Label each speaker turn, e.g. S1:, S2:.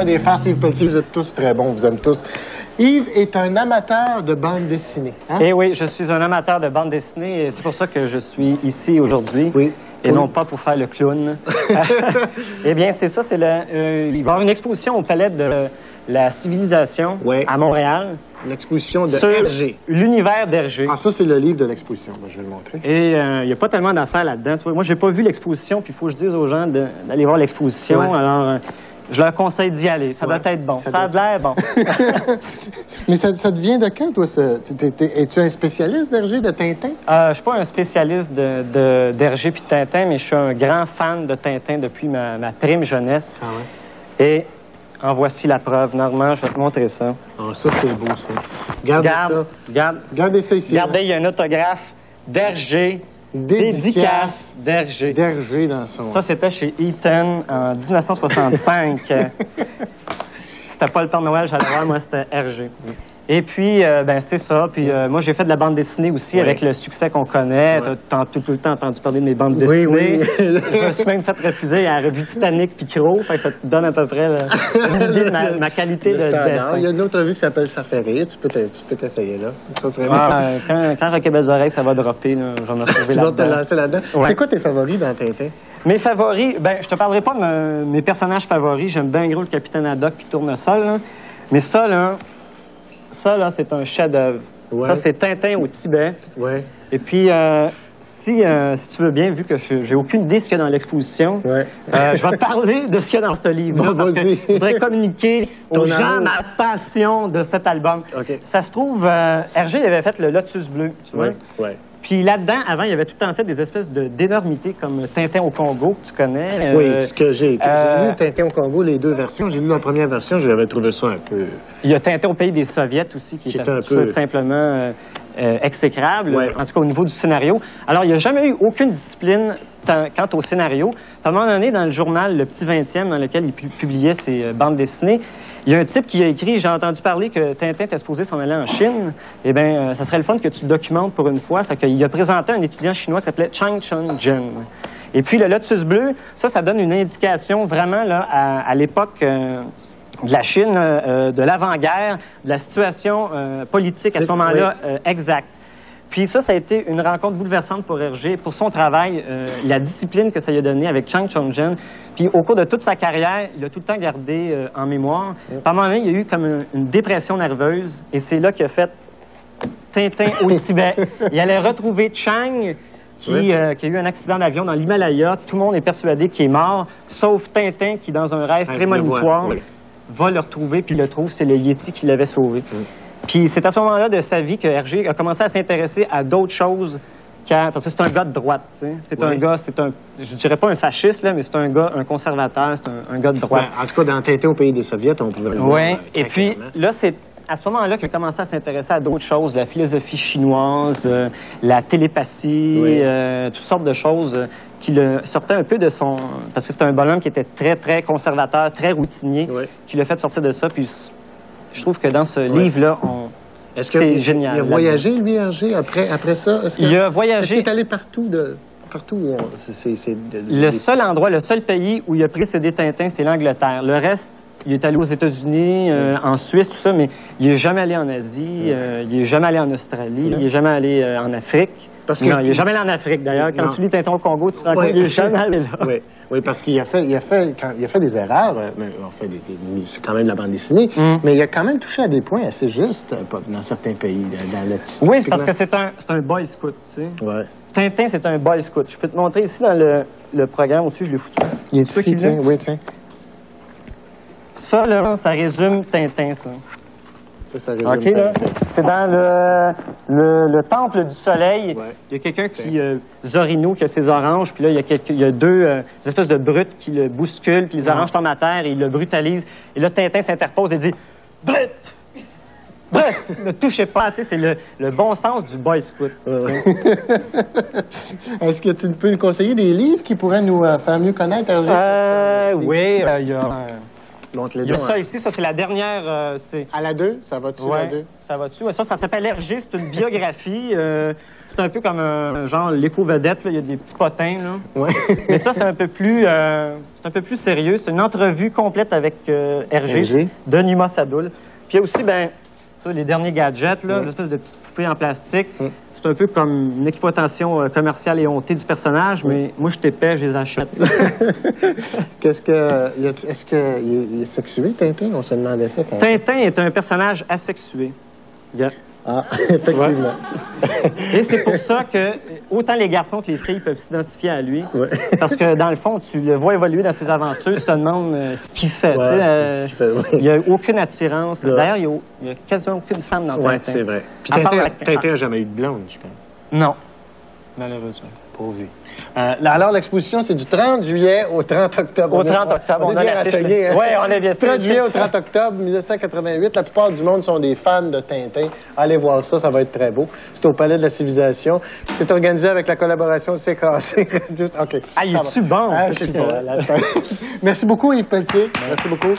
S1: fait des farces, Yves Pelletier, vous êtes tous très bons, vous aime tous. Yves est un amateur de bande dessinée. Hein?
S2: Eh oui, je suis un amateur de bande dessinée et c'est pour ça que je suis ici aujourd'hui.
S1: Oui.
S2: Et non pas pour faire le clown. Eh bien, c'est ça, il va y avoir une exposition au Palais de la Civilisation à Montréal.
S1: L'exposition de
S2: sur
S1: Hergé.
S2: L'univers d'Hergé.
S1: Ah, ça, c'est le livre de l'exposition. Je vais le montrer.
S2: Et il n'y a pas tellement d'affaires là-dedans. Tu vois, moi, j'ai pas vu l'exposition, puis il faut que je dise aux gens d'aller voir l'exposition. Ouais. Alors, je leur conseille d'y aller. Ça doit être bon. Ça a l'air bon.
S1: Mais ça te vient de quand, toi? Es-tu un spécialiste d'Hergé, de Tintin?
S2: Je suis pas un spécialiste d'Hergé puis de Tintin, mais je suis un grand fan de Tintin depuis ma prime jeunesse.
S1: Ah ouais?
S2: Et en voici la preuve. Normand, je vais te montrer ça.
S1: Ah, ça, c'est beau, ça. Regardez ça ici.
S2: Regardez, il y a un autographe d'Hergé. Dédicace d'Hergé.
S1: D'Hergé dans son...
S2: Ça, c'était chez Eaton en 1965. C'était pas le Père Noël, j'allais voir, moi, c'était Hergé. Et puis, c'est ça. Puis moi, j'ai fait de la bande dessinée aussi avec le succès qu'on connaît. Ouais. T'as tout le temps entendu parler de mes bandes dessinées. Oui. Je me suis même fait refuser à la revue Titanic puis Crow. Fait que ça te donne à peu près une idée de ma qualité de dessin.
S1: Il y a une autre revue qui s'appelle Ça fait rire. Tu peux t'essayer là. Ça serait
S2: quand Rocket Belles Oreilles, ça va dropper. J'en ai retrouvé là-dedans.
S1: Tu vas te lancer là-dedans. Ouais. C'est quoi tes favoris dans Tintin?
S2: Mes favoris, je te parlerai pas de mes personnages favoris. J'aime bien gros le Capitaine Haddock qui tourne seul. Là. Mais ça, là, c'est un chef-d'œuvre. Ouais. Ça, c'est Tintin au Tibet.
S1: Ouais.
S2: Et puis, si tu veux bien, vu que j'ai aucune idée de ce qu'il y a dans l'exposition, je vais te parler de ce qu'il y a dans ce livre.
S1: Vas-y.
S2: Je voudrais communiquer aux gens ma passion de cet album.
S1: Okay.
S2: Ça se trouve, Hergé avait fait le Lotus bleu, tu vois.
S1: Ouais.
S2: Puis là-dedans, avant, il y avait tout en fait des espèces d'énormités comme Tintin au Congo, que tu connais.
S1: Oui, ce que j'ai lu, Tintin au Congo, les deux versions. J'ai lu la première version, j'avais trouvé ça un peu...
S2: Il y a Tintin au pays des Soviets aussi, qui est un peu simplement exécrable, en tout cas au niveau du scénario. Alors, il n'y a jamais eu aucune discipline quant au scénario. À un moment donné, dans le journal Le Petit 20e, dans lequel il publiait ses bandes dessinées, il y a un type qui a écrit « J'ai entendu parler que Tintin était supposé s'en aller en Chine. Eh bien, ça serait le fun que tu le documentes pour une fois. » Fait qu'il a présenté un étudiant chinois qui s'appelait Chang Chun-Jin. Et puis, le Lotus bleu, ça donne une indication vraiment là, à l'époque de la Chine, de l'avant-guerre, de la situation politique à ce moment-là exacte. Puis ça a été une rencontre bouleversante pour Hergé, pour son travail, la discipline que ça lui a donnée avec Chang Chun-Jin. Puis au cours de toute sa carrière, il a tout le temps gardé en mémoire. Par un moment donné, il y a eu comme une dépression nerveuse, et c'est là qu'il a fait Tintin au Tibet. Il allait retrouver Chang, qui a eu un accident d'avion dans l'Himalaya. Tout le monde est persuadé qu'il est mort, sauf Tintin qui, dans un rêve prémonitoire, va le retrouver, puis il le trouve, c'est le Yéti qui l'avait sauvé. Puis c'est à ce moment-là de sa vie que Hergé a commencé à s'intéresser à d'autres choses, parce que c'est un gars de droite. C'est un gars, je dirais pas un fasciste, là, mais c'est un gars, un conservateur, c'est un gars de droite.
S1: En tout cas, dans Tintin au pays des Soviets, on pouvait le voir.
S2: Oui, et puis là, c'est à ce moment-là qu'il a commencé à s'intéresser à d'autres choses, la philosophie chinoise, la télépathie, toutes sortes de choses qui le sortaient un peu de son... Parce que c'est un bonhomme qui était très, très conservateur, très routinier, qui l'a fait sortir de ça, puis... Je trouve que dans ce livre-là, c'est génial.
S1: Il a voyagé, lui, Hergé, après ça?
S2: Il a voyagé...
S1: Est-ce qu'il est allé partout?
S2: Le seul endroit, le seul pays où il a précédé Tintin, c'est l'Angleterre. Le reste, il est allé aux États-Unis, en Suisse, tout ça, mais il n'est jamais allé en Asie, il n'est jamais allé en Australie, il n'est jamais allé en Afrique. Non, il n'est jamais allé en Afrique, d'ailleurs. Quand tu lis Tintin au Congo, tu te rends compte qu'il n'est jamais allé là.
S1: Oui, parce qu'il a fait des erreurs. C'est quand même de la bande dessinée, mais il a quand même touché à des points assez justes dans certains pays.
S2: Oui, c'est parce que c'est un boy scout, tu sais. Tintin, c'est un boy scout. Je peux te montrer ici dans le programme aussi, je l'ai foutu.
S1: Il est ici, tiens. Oui, tiens.
S2: Ça, là, ça résume Tintin, ça. OK, là, c'est dans le temple du soleil. Il y a quelqu'un qui, Zorino, qui a ses oranges, puis là, il y a deux espèces de brutes qui le bousculent, puis les oranges tombent à terre, et il le brutalise. Et là, Tintin s'interpose et dit « Brute! Brute! Ne touchez pas! » Tu sais, c'est le bon sens du boy scout.
S1: Est-ce que tu peux nous conseiller des livres qui pourraient nous faire mieux connaître Hergé?
S2: Oui, il y a...
S1: Il
S2: y a ça ici, ça c'est la dernière...
S1: À la 2? Ça va-tu, la 2?
S2: Ça va-tu. Ça s'appelle Hergé, c'est une biographie. C'est un peu comme genre l'éco-vedette, il y a des petits potins. Là.
S1: Ouais.
S2: Mais ça, c'est un peu plus sérieux. C'est une entrevue complète avec Hergé de Nima Sadoul. Puis il y a aussi, ça, les derniers gadgets, là, des espèces de petites poupées en plastique. C'est un peu comme une exploitation commerciale et hontée du personnage, mais moi, je t'épais, je les achète.
S1: Est-ce qu'il est sexué, Tintin? On se demandait ça.
S2: Tintin est un personnage asexué.
S1: Ah, effectivement.
S2: Et c'est pour ça que autant les garçons que les filles peuvent s'identifier à lui.
S1: Ouais.
S2: Parce que, dans le fond, tu le vois évoluer dans ses aventures, tu te demandes ce qu'il fait.
S1: Ouais,
S2: il n'y a aucune attirance. Ouais. D'ailleurs, il n'y a quasiment aucune femme dans Tintin.
S1: Oui, c'est vrai. Puis Tintin n'a jamais eu de blonde, je pense.
S2: Non, malheureusement.
S1: Pauvre lui. Alors, l'exposition, c'est du 30 juillet au 30 octobre.
S2: Au 30 octobre.
S1: On est bien renseigné.
S2: Oui, on est bien
S1: 30 juillet au 30 octobre 1988. La plupart du monde sont des fans de Tintin. Allez voir ça, ça va être très beau. C'est au Palais de la Civilisation. C'est organisé avec la collaboration CKC. OK.
S2: Ah, il est-tu bon?
S1: Ah, je suis bon. Merci beaucoup, Yves Pelletier. Merci beaucoup.